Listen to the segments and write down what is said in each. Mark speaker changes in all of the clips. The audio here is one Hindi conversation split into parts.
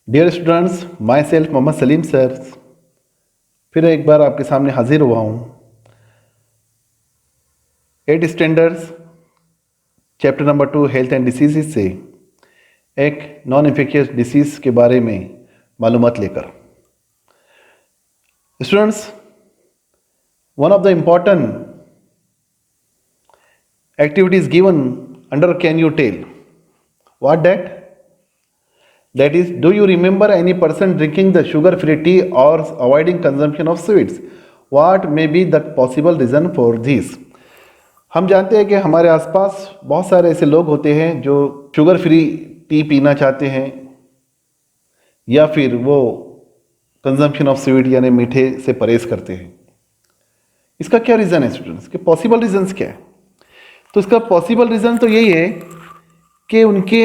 Speaker 1: Dear students, myself Mohammad Salim sir फिर एक बार आपके सामने हाजिर हुआ हूँ 8 standards chapter number 2 health and disease से एक नॉन इन्फेक्शियस डिसीज़ के बारे में मालूमात लेकर। Students, one of the important activities given under can you tell what that is, do you remember any person drinking the sugar free tea or avoiding consumption of sweets? What may be the possible reason for this? हम जानते हैं कि हमारे आसपास बहुत सारे ऐसे लोग होते हैं जो शुगर फ्री टी पीना चाहते हैं या फिर वो कंजम्पशन ऑफ स्वीट यानी मीठे से परहेज करते हैं। इसका क्या रीज़न है स्टूडेंट्स? के पॉसिबल रीजंस क्या है? तो इसका पॉसिबल रीज़न तो यही है कि उनके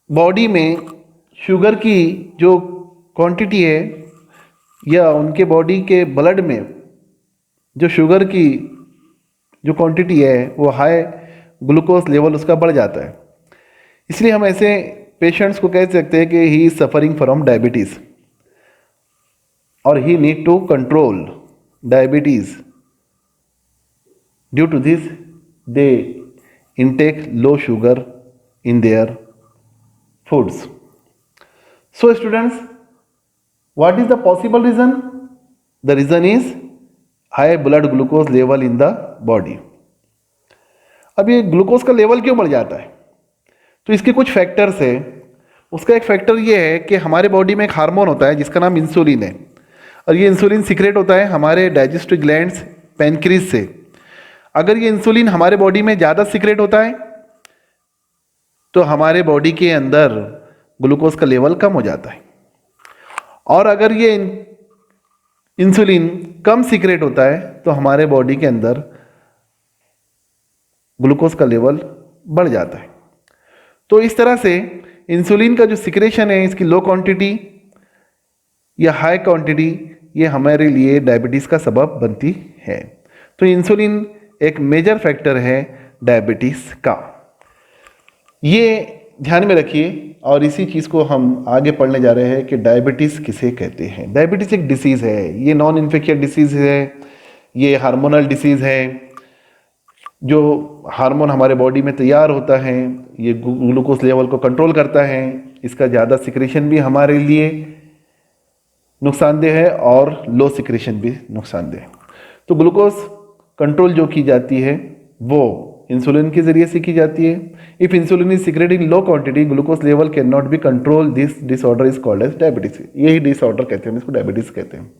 Speaker 1: बॉडी में शुगर की जो क्वांटिटी है या उनके बॉडी के ब्लड में जो शुगर की जो क्वांटिटी है वो हाई ग्लूकोज लेवल उसका बढ़ जाता है। इसलिए हम ऐसे पेशेंट्स को कह सकते हैं कि he is suffering from diabetes और he need to control diabetes. Due to this they intake low sugar in their foods. So students, what is the possible reason? The reason is high blood glucose level in the body. अब ये ग्लूकोज का लेवल क्यों बढ़ जाता है? तो इसके कुछ फैक्टर्स है। उसका एक फैक्टर ये है कि हमारे बॉडी में एक हार्मोन होता है जिसका नाम इंसुलिन है और ये इंसुलिन सीक्रेट होता है हमारे डाइजेस्टिव ग्लैंड्स पैनक्रीज से। अगर ये इंसुलिन हमारे बॉडी में ज़्यादा सीक्रेट होता है तो हमारे बॉडी के अंदर ग्लूकोज का लेवल कम हो जाता है और अगर ये इंसुलिन कम सीक्रेट होता है तो हमारे बॉडी के अंदर ग्लूकोज का लेवल बढ़ जाता है। तो इस तरह से इंसुलिन का जो सीक्रेशन है इसकी लो क्वांटिटी या हाई क्वांटिटी ये हमारे लिए डायबिटीज़ का सबब बनती है। तो इंसुलिन एक मेजर फैक्टर है डायबिटीज़ का, ये ध्यान में रखिए। और इसी चीज़ को हम आगे पढ़ने जा रहे हैं कि डायबिटीज़ किसे कहते हैं। डायबिटीज़ एक डिसीज़ है, ये नॉन इन्फेक्शियस डिसीज़ है, ये हार्मोनल डिसीज़ है। जो हार्मोन हमारे बॉडी में तैयार होता है ये ग्लूकोज लेवल को कंट्रोल करता है। इसका ज़्यादा सिक्रेशन भी हमारे लिए नुकसानदेह है और लो सिक्रेशन भी नुकसानदेह है। तो ग्लूकोज कंट्रोल जो की जाती है वो इंसुलिन के जरिए से की जाती है। If insulin is secreted in low quantity glucose level can not be control, this disorder is called as diabetes. यही डिसऑर्डर कहते हैं, इसको डायबिटीज कहते हैं।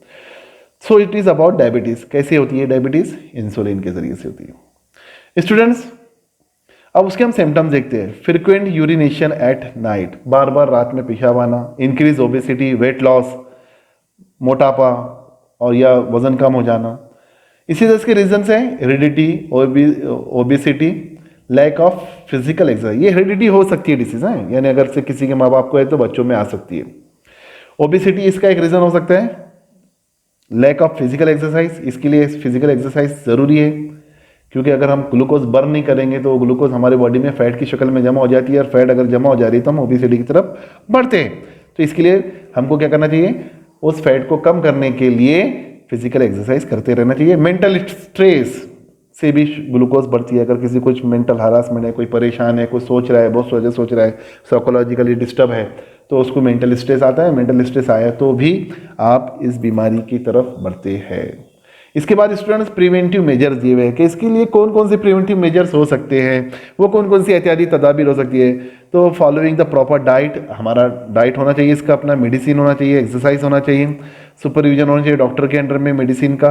Speaker 1: So it is about diabetes. कैसे होती है डायबिटीज? इंसुलिन के जरिए से होती है। स्टूडेंट्स, अब उसके हम सिम्टम्स देखते हैं। फ्रिक्वेंट यूरिनेशन एट नाइट, बार बार रात में पेशाब आना, इंक्रीज ओबेसिटी, वेट लॉस, मोटापा और या वजन कम हो जाना। इसी तरह के रीजंस हैं heredity, obesity, lack of physical exercise. ये हेरिडिटी हो सकती है डिसीज है, यानी अगर से किसी के माँ बाप को है तो बच्चों में आ सकती है। ओबेसिटी इसका एक रीज़न हो सकता है। लैक ऑफ फिजिकल एक्सरसाइज, इसके लिए फिजिकल एक्सरसाइज ज़रूरी है क्योंकि अगर हम ग्लूकोज बर्न नहीं करेंगे तो ग्लूकोज हमारे बॉडी में फैट की शक्ल में जमा हो जाती है और फैट अगर जमा हो जा रही है तो हम ओबेसिटी की तरफ बढ़ते हैं। तो इसके लिए हमको क्या करना चाहिए? उस फैट को कम करने के लिए फिजिकल एक्सरसाइज करते रहना चाहिए। मेंटल स्ट्रेस से भी ग्लूकोज बढ़ती है। अगर किसी कुछ मेंटल हरासमेंट है, कोई परेशान है, कोई सोच रहा है, बहुत सोच रहा है, साइकोलॉजिकली डिस्टर्ब है तो उसको मेंटल स्ट्रेस आता है। मेंटल स्ट्रेस आया तो भी आप इस बीमारी की तरफ बढ़ते हैं। इसके बाद स्टूडेंट्स प्रिवेंटिव मेजर्स दिए हुए हैं कि इसके लिए कौन कौन से प्रिवेंटिव मेजर्स हो सकते हैं, वो कौन कौन सी एहतियाती तदाबीर हो सकती है। तो फॉलोइंग द प्रॉपर डाइट, हमारा डाइट होना चाहिए, इसका अपना मेडिसिन होना चाहिए, एक्सरसाइज होना चाहिए, सुपरविजन होना चाहिए डॉक्टर के अंडर में मेडिसिन का।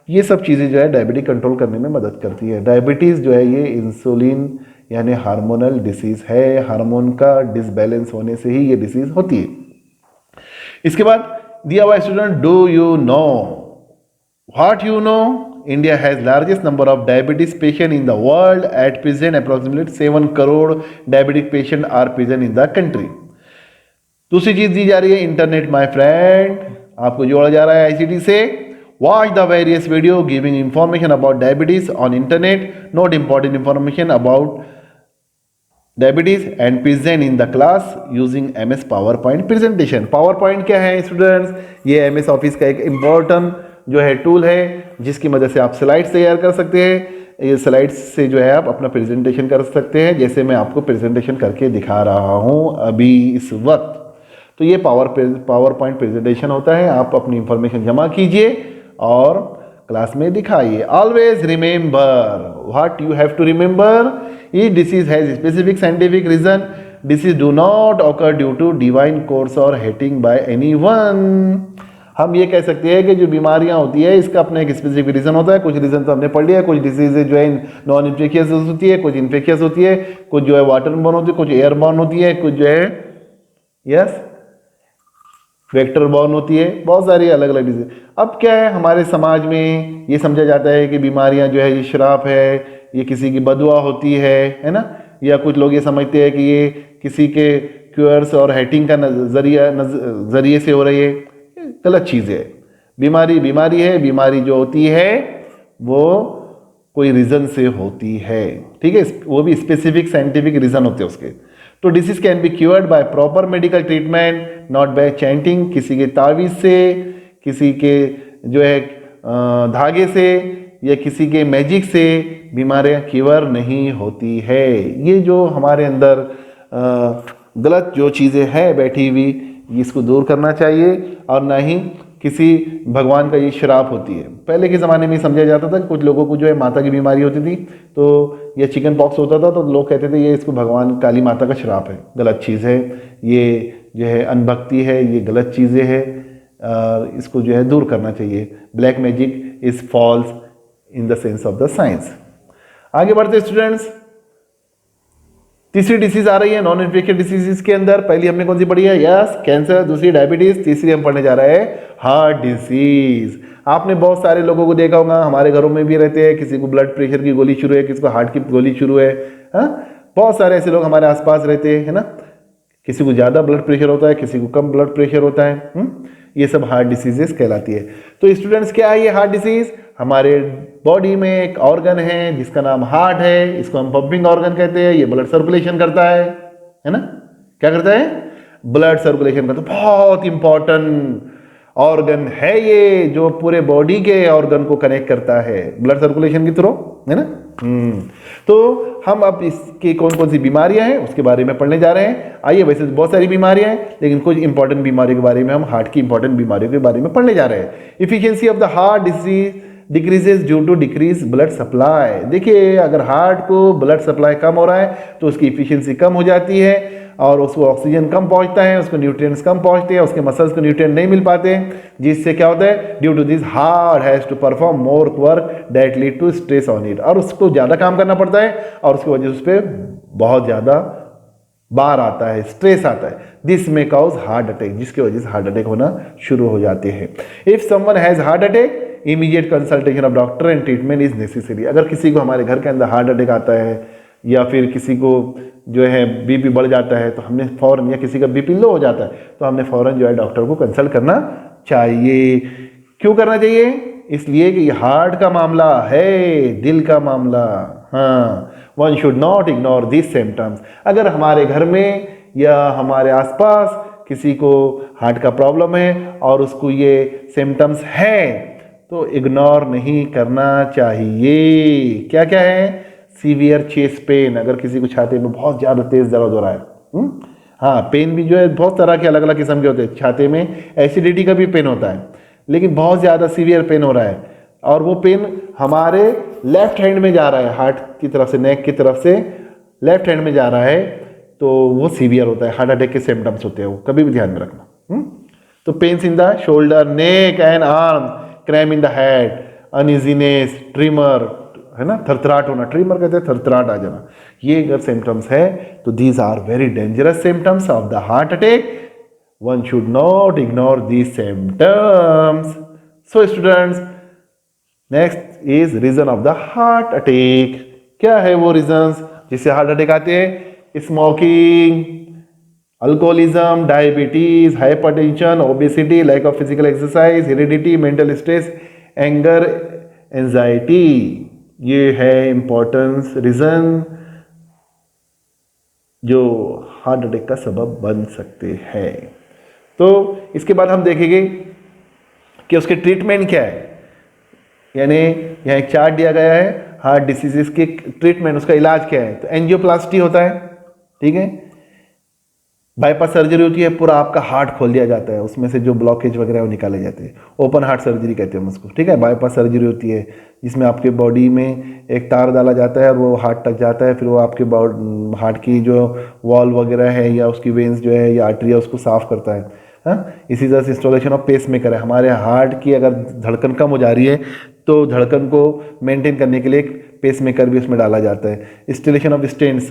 Speaker 1: ये सब चीज़ें जो है डायबिटीज कंट्रोल करने में मदद करती है। डायबिटीज़ जो है ये इंसुलिन यानी हार्मोनल डिसीज़ है। हार्मोन का डिसबैलेंस होने से ही ये डिसीज़ होती है। इसके बाद दिया हुआ student, do you know What you know? India has largest number of diabetes patient in the world. At present, approximately 7 crore diabetic patient are present in the country. दूसरी चीज दी जा रही है इंटरनेट माय फ्रेंड, आपको जोड़ा जा रहा है आईसीटी से Watch the various video giving information about diabetes on internet. Note important information about diabetes and present in the class using MS PowerPoint presentation. PowerPoint क्या है स्टूडेंट्स? ये MS ऑफिस का एक इम्पोर्टेंट जो है टूल है जिसकी मदद से आप स्लाइड्स तैयार कर सकते हैं। ये स्लाइड्स से जो है आप अपना प्रेजेंटेशन कर सकते हैं, जैसे मैं आपको प्रेजेंटेशन करके दिखा रहा हूँ अभी इस वक्त। तो ये पावर पॉइंट प्रेजेंटेशन होता है। आप अपनी इंफॉर्मेशन जमा कीजिए और क्लास में दिखाइए। Always remember what you have to remember, each disease has specific scientific reason, disease do not occur due to divine curse और हेटिंग बाय एनीवन। हम ये कह सकते हैं कि जो बीमारियां होती है इसका अपना एक स्पेसिफिक रीजन होता है। कुछ रीजन तो हमने पढ़ लिया, कुछ डिसीज जो है नॉन इन्फेक्शियस होती है, कुछ इन्फेक्शियस होती है, कुछ जो है वाटर बॉर्न होती है, कुछ एयर बॉर्न होती है, कुछ जो है यस वेक्टर बॉर्न होती है, बहुत सारी अलग अलग डिजीज। अब क्या है, हमारे समाज में ये समझा जाता है कि बीमारियां जो है ये श्राप है, ये किसी की बदुआ होती है ना, या कुछ लोग ये समझते हैं कि ये किसी के क्यूअर्स और हेटिंग का जरिए से हो रही है। गलत चीज़ है। बीमारी बीमारी है, बीमारी जो होती है वो कोई रीज़न से होती है, ठीक है, वो भी स्पेसिफिक साइंटिफिक रीज़न होते हैं उसके। तो disease can be cured by proper medical treatment, not bye chanting. किसी के तावीज़ से, किसी के जो है धागे से या किसी के मैजिक से बीमारियां क्योर नहीं होती है। ये जो हमारे अंदर गलत जो चीज़ें हैं बैठी हुई, इसको दूर करना चाहिए, और ना ही किसी भगवान का ये श्राप होती है। पहले के ज़माने में समझा जाता था कि कुछ लोगों को जो है माता की बीमारी होती थी, तो ये चिकन पॉक्स होता था, तो लोग कहते थे ये इसको भगवान काली माता का श्राप है। गलत चीज़ है, ये जो है अनभक्ति है, ये गलत चीज़ें हैं, इसको जो है दूर करना चाहिए। Black magic is falls in the sense of the science. आगे बढ़ते स्टूडेंट्स, तीसरी डिसीज आ रही है नॉन इन्फेक्शियस डिसीज के अंदर। पहली हमने कौन सी पढ़ी है? Yes, cancer. दूसरी डायबिटीज। तीसरी हम पढ़ने जा रहे हैं हार्ट डिसीज। आपने बहुत सारे लोगों को देखा होगा, हमारे घरों में भी रहते हैं, किसी को ब्लड प्रेशर की गोली शुरू है, किसी को हार्ट की गोली शुरू है। बहुत सारे ऐसे लोग हमारे आसपास रहते हैं, है ना। किसी को ज़्यादा ब्लड प्रेशर होता है, किसी को कम ब्लड प्रेशर होता है। ये सब हार्ट डिसीजेस कहलाती है। तो स्टूडेंट्स, क्या है ये हार्ट डिसीज? हमारे बॉडी में एक ऑर्गन है जिसका नाम हार्ट है। इसको हम पंपिंग ऑर्गन कहते हैं। ये ब्लड सर्कुलेशन करता है ना। क्या करता है? ब्लड सर्कुलेशन करता है। बहुत इंपॉर्टेंट ऑर्गन है ये, जो पूरे बॉडी के ऑर्गन को कनेक्ट करता है ब्लड सर्कुलेशन के थ्रू, है ना। तो हम अब इसकी कौन कौन सी बीमारियां हैं उसके बारे में पढ़ने जा रहे हैं। आइए, वैसे बहुत सारी बीमारियां हैं, लेकिन कुछ इंपॉर्टेंट बीमारियों के बारे में, हम हार्ट की इंपॉर्टेंट बीमारियों के बारे में पढ़ने जा रहे हैं। Efficiency of the heart disease decreases due to decrease blood supply. देखिए, अगर हार्ट को ब्लड सप्लाई कम हो रहा है तो उसकी इफिशियंसी कम हो जाती है, और उसको ऑक्सीजन कम पहुंचता है, उसको न्यूट्रिएंट्स कम पहुंचते हैं, उसके मसल्स को न्यूट्रिएंट नहीं मिल पाते, जिससे क्या होता है, due to this heart has to perform more work that lead to stress on it. और उसको ज़्यादा काम करना पड़ता है, और उसकी वजह से उस पर बहुत ज़्यादा बार आता है, स्ट्रेस आता है। दिस में कॉज हार्ट अटैक, जिसकी वजह से हार्ट अटैक होना शुरू हो जाते हैं। If someone has heart attack, immediate consultation of doctor and treatment is necessary. अगर किसी को हमारे घर के अंदर हार्ट अटैक आता है, या फिर किसी को जो है बीपी बढ़ जाता है, तो हमने फ़ौरन, या किसी का बीपी लो हो जाता है, तो हमने फ़ौरन जो है डॉक्टर को कंसल्ट करना चाहिए। क्यों करना चाहिए? इसलिए कि हार्ट का मामला है, दिल का मामला। हाँ, one should not ignore this symptoms. अगर हमारे घर में या हमारे आसपास किसी को हार्ट का प्रॉब्लम है और उसको ये सिम्टम्स हैं, तो इग्नोर नहीं करना चाहिए। क्या क्या है? सीवियर चेस्ट पेन, अगर किसी को छाती में बहुत ज़्यादा तेज दर्द हो रहा है। हाँ, पेन भी जो है बहुत तरह के अलग अलग किस्म के होते हैं। छाती में एसिडिटी का भी पेन होता है, लेकिन बहुत ज़्यादा सीवियर पेन हो रहा है, और वो पेन हमारे लेफ्ट हैंड में जा रहा है, हार्ट की तरफ से, नेक की तरफ से लेफ्ट हैंड में जा रहा है, तो वो सीवियर होता है, हार्ट अटैक के सिम्टम्स होते हैं वो, कभी भी ध्यान में रखना। तो pains in the shoulder, neck and arm, cramp in the head, uneasiness, tremor, है ना, थरथराट होना, ट्रिमर कहते हैं, थरथराट आ जाना। ये अगर सिम्टम्स है तो these are very dangerous symptoms of the heart attack. One should not ignore these symptoms. So students, next is reason of the heart attack. क्या है वो रीजंस जिससे हार्ट अटैक आते हैं? Smoking, alcoholism, diabetes, hypertension, obesity, lack of physical exercise, heredity, mental stress anger, anxiety, ये है इंपॉर्टेंस रीजन जो हार्ट अटैक का सबब बन सकते हैं। तो इसके बाद हम देखेंगे कि उसके ट्रीटमेंट क्या है, यानी यहाँ एक चार्ट दिया गया है हार्ट डिसीजेस के ट्रीटमेंट, उसका इलाज क्या है। तो एंजियोप्लास्टी होता है, ठीक है, बाईपास सर्जरी होती है, पूरा आपका हार्ट खोल दिया जाता है, उसमें से जो ब्लॉकेज वगैरह वो निकाले जाते हैं, ओपन हार्ट सर्जरी कहते हैं हम उसको, ठीक है। बाईपास सर्जरी होती है जिसमें आपके बॉडी में एक तार डाला जाता है और वो हार्ट तक जाता है, फिर वो आपके हार्ट की जो वॉल वगैरह है या उसकी वेन्स जो है या आर्टरी है उसको साफ करता है। हाँ, इसी तरह से इंस्टॉलेशन ऑफ पेस मेकर है, हमारे हार्ट की अगर धड़कन कम हो जा रही है तो धड़कन को मेंटेन करने के लिए एक पेस मेकर भी उसमें डाला जाता है। इंस्टॉलेशन ऑफ स्टेंट्स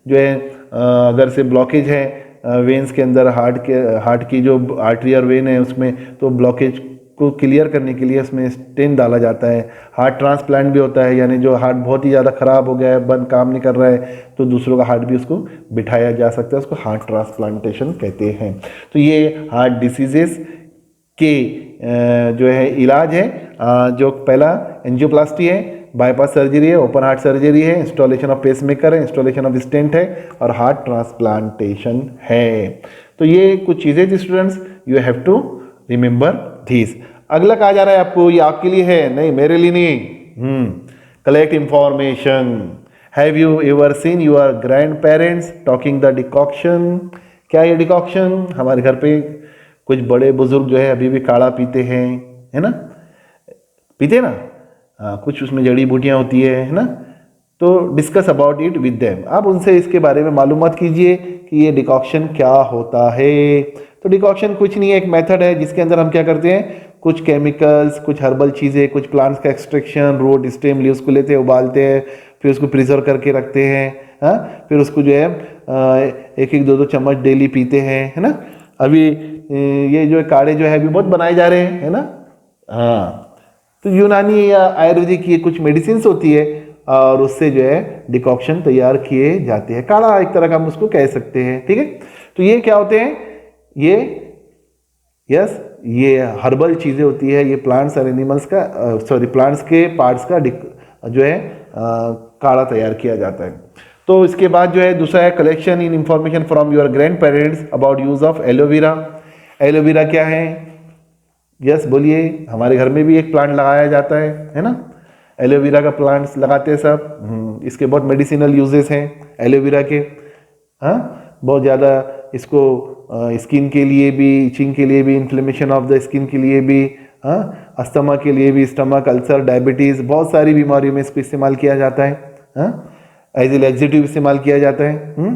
Speaker 1: जो है, अगर से ब्लॉकेज है वेन्स के अंदर, हार्ट की जो आर्टरी और वेन है उसमें, तो ब्लॉकेज को क्लियर करने के लिए उसमें स्टेंट डाला जाता है। हार्ट ट्रांसप्लांट भी होता है, यानी जो हार्ट बहुत ही ज़्यादा ख़राब हो गया है, बंद काम नहीं कर रहा है, तो दूसरों का हार्ट भी उसको बिठाया जा सकता है, उसको हार्ट ट्रांसप्लांटेशन कहते हैं। तो ये हार्ट डिसीजेस के जो है इलाज है, जो पहला एंजियोप्लास्टी है, बाईपास सर्जरी है, ओपन हार्ट सर्जरी है, इंस्टॉलेशन ऑफ पेसमेकर है, इंस्टॉलेशन ऑफ स्टेंट है और हार्ट ट्रांसप्लांटेशन है। तो ये कुछ चीज़ें थी students, you have to remember this. अगला कहा जा रहा है आपको, ये आपके लिए है, नहीं मेरे लिए नहीं। Collect information. Have you ever seen your grand parents talking the decoction? क्या ये डिकॉक्शन? हमारे घर पे कुछ बड़े बुजुर्ग जो है अभी भी काढ़ा पीते हैं, है ना, पीते ना, कुछ उसमें जड़ी बूटियाँ होती है ना, तो discuss about it with them. आप उनसे इसके बारे में मालूमात कीजिए कि ये डिकॉक्शन क्या होता है। तो डिकॉक्शन कुछ नहीं है, एक मेथड है जिसके अंदर हम क्या करते हैं, कुछ केमिकल्स, कुछ हर्बल चीज़ें, कुछ प्लांट्स का एक्सट्रैक्शन, रूट स्टेम लीव्स को लेते हैं, उबालते हैं, फिर उसको प्रिजर्व करके रखते हैं, हाँ, फिर उसको जो है एक एक दो दो चम्मच डेली पीते हैं, है ना। अभी ये जो काढ़े जो है अभी बहुत बनाए जा रहे हैं, है ना। हाँ, तो यूनानी या आयुर्वेदिक ये कुछ मेडिसिन होती है और उससे जो है डिकॉक्शन तैयार किए जाते हैं, काढ़ा एक तरह का हम उसको कह सकते हैं, ठीक है। तो ये क्या होते हैं, ये यस ये हर्बल चीज़ें होती है, ये प्लांट्स और एनिमल्स का प्लांट्स के पार्ट्स का जो है काढ़ा तैयार किया जाता है। तो इसके बाद जो है दूसरा है collection in information from your grand parents about use of aloe vera. Aloe vera क्या है, यस बोलिए, हमारे घर में भी एक प्लांट लगाया जाता है ना, एलोवेरा का प्लांट्स लगाते हैं सब। इसके बहुत मेडिसिनल यूजेस हैं एलोवेरा के, हाँ, बहुत ज़्यादा इसको स्किन के लिए भी, इचिंग के लिए भी, इन्फ्लेमेशन ऑफ द स्किन के लिए भी, हाँ, अस्थमा के लिए भी, स्टमक अल्सर, डायबिटीज़, बहुत सारी बीमारियों में इसको इस्तेमाल किया जाता है, हाँ, एज ए लैक्सेटिव इस्तेमाल किया जाता है।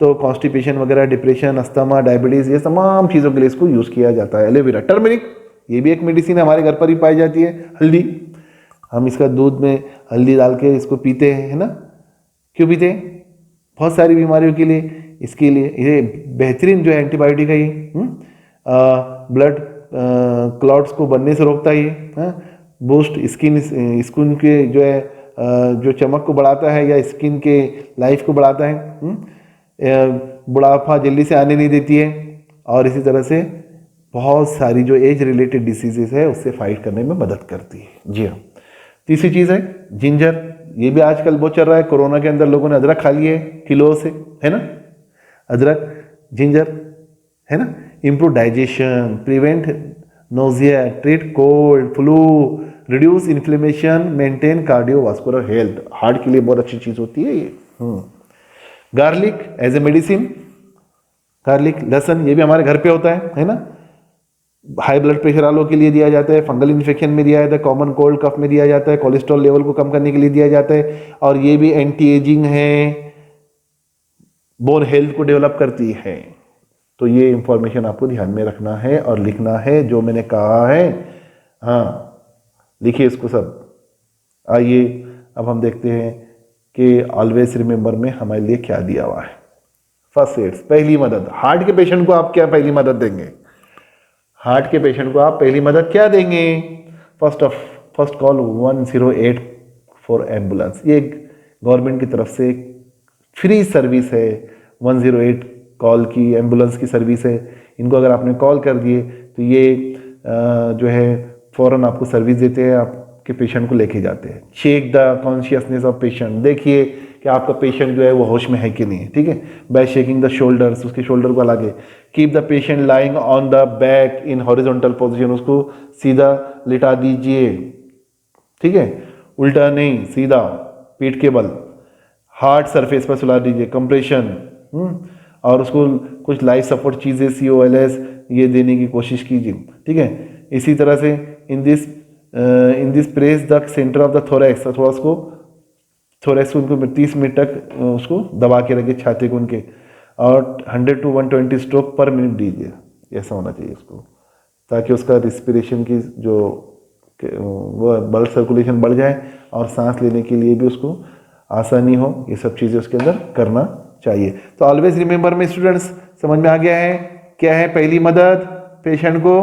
Speaker 1: तो कॉन्स्टिपेशन वगैरह, डिप्रेशन, अस्थमा, डायबिटीज़, ये तमाम चीज़ों के लिए इसको यूज़ किया जाता है। एलोवेरा, टर्मरिक, ये भी एक मेडिसिन है, हमारे घर पर ही पाई जाती है। हल्दी, हम इसका दूध में हल्दी डाल के इसको पीते हैं, है ना, क्यों पीते हैं, बहुत सारी बीमारियों के लिए, इसके लिए ये बेहतरीन जो है एंटीबायोटिक है ये, ब्लड क्लॉट्स को बनने से रोकता है ये, बूस्ट स्किन के जो है जो चमक को बढ़ाता है या स्किन के लाइफ को बढ़ाता है, बुढ़ापा जल्दी से आने नहीं देती है, और इसी तरह से बहुत सारी जो एज रिलेटेड डिसीजेस है उससे फाइट करने में मदद करती है। जी हाँ। तीसरी चीज़ है जिंजर, ये भी आजकल बहुत चल रहा है, कोरोना के अंदर लोगों ने अदरक खा लिए किलो से, है ना, अदरक, जिंजर, है ना, improve digestion, prevent nausea, treat cold, flu, reduce inflammation, maintain cardiovascular health, heart के लिए बहुत अच्छी चीज़ होती है ये। Garlic as a medicine, garlic, लहसुन, ये भी हमारे घर पे होता है ना, हाई ब्लड प्रेशर वालों के लिए दिया जाता है, फंगल इन्फेक्शन में दिया जाता है, कॉमन कोल्ड कफ में दिया जाता है, कोलेस्ट्रॉल लेवल को कम करने के लिए दिया जाता है, और ये भी एंटी एजिंग है, बोन हेल्थ को डेवलप करती है। तो ये इंफॉर्मेशन आपको ध्यान में रखना है और लिखना है जो मैंने कहा है, हाँ, लिखिए इसको सब। आइए अब हम देखते हैं कि ऑलवेज रिमेंबर में हमारे लिए क्या दिया हुआ है। फर्स्ट एड्स, पहली मदद। हार्ट के पेशेंट को आप क्या पहली मदद देंगे, हार्ट के पेशेंट को आप पहली मदद क्या देंगे, फर्स्ट कॉल 108 फॉर एम्बुलेंस। ये गवर्नमेंट की तरफ से फ्री सर्विस है, 108 कॉल की एम्बुलेंस की सर्विस है। इनको अगर आपने कॉल कर दिए तो ये जो है फ़ौरन आपको सर्विस देते हैं, आपके पेशेंट को लेके जाते हैं। Check the consciousness of patient, देखिए कि आपका पेशेंट जो है वो होश में है कि नहीं है, ठीक है, बाय शेकिंग द शोल्डर्स, उसके शोल्डर को हला के। Keep the patient lying on the back in horizontal position, उसको सीधा लिटा दीजिए, ठीक है, उल्टा नहीं, सीधा पीठ के बल, हार्ड सरफेस पर सुला दीजिए, कंप्रेशन, और उसको कुछ लाइफ सपोर्ट चीज़ें COLS ये देने की कोशिश कीजिए, ठीक है। इसी तरह से in this press the centre of the thorax, थोड़ा उसको थोरैक्स को उनको 30 मिनट तक उसको दबा के रखिए छाती को उनके, और 100 to 120 स्ट्रोक पर मिनट दीजिए, ऐसा होना चाहिए उसको, ताकि उसका रिस्पिरेशन की जो वो ब्लड सर्कुलेशन बढ़ जाए और सांस लेने के लिए भी उसको आसानी हो। ये सब चीज़ें उसके अंदर करना चाहिए। तो ऑलवेज रिमेंबर में स्टूडेंट्स, समझ में आ गया है क्या है पहली मदद पेशेंट को?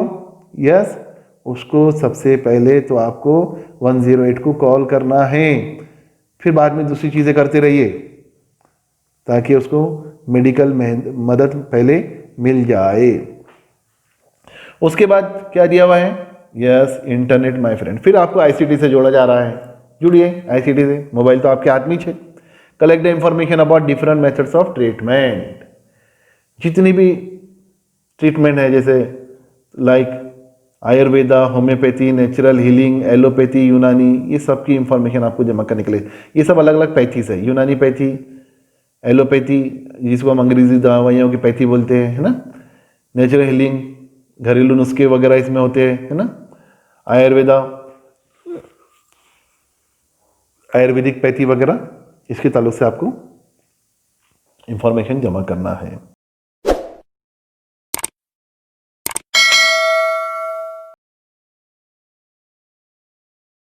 Speaker 1: यस, उसको सबसे पहले तो आपको 108 को कॉल करना है, फिर बाद में दूसरी चीज़ें करते रहिए ताकि उसको मेडिकल मदद पहले मिल जाए। उसके बाद क्या दिया हुआ है? Yes, internet my friend. फिर आपको ICT से जोड़ा जा रहा है, जुड़िए ICT से, मोबाइल तो आपके हाथ में ही है। Collect the information about different methods of treatment, जितनी भी ट्रीटमेंट है जैसे like Ayurveda, homeopathy, natural healing, allopathy, यूनानी, ये सब की इंफॉर्मेशन आपको जमा करने के लिए, ये सब अलग अलग पैथीज है, यूनानी पैथी, एलोपैथी जिसको हम अंग्रेजी दवाइयों की पैथी बोलते हैं, है ना, नेचुरल हीलिंग, घरेलू नुस्खे वगैरह इसमें होते हैं, है ना, आयुर्वेदा, आयुर्वेदिक पैथी वगैरह, इसके ताल्लुक से आपको इंफॉर्मेशन जमा करना है।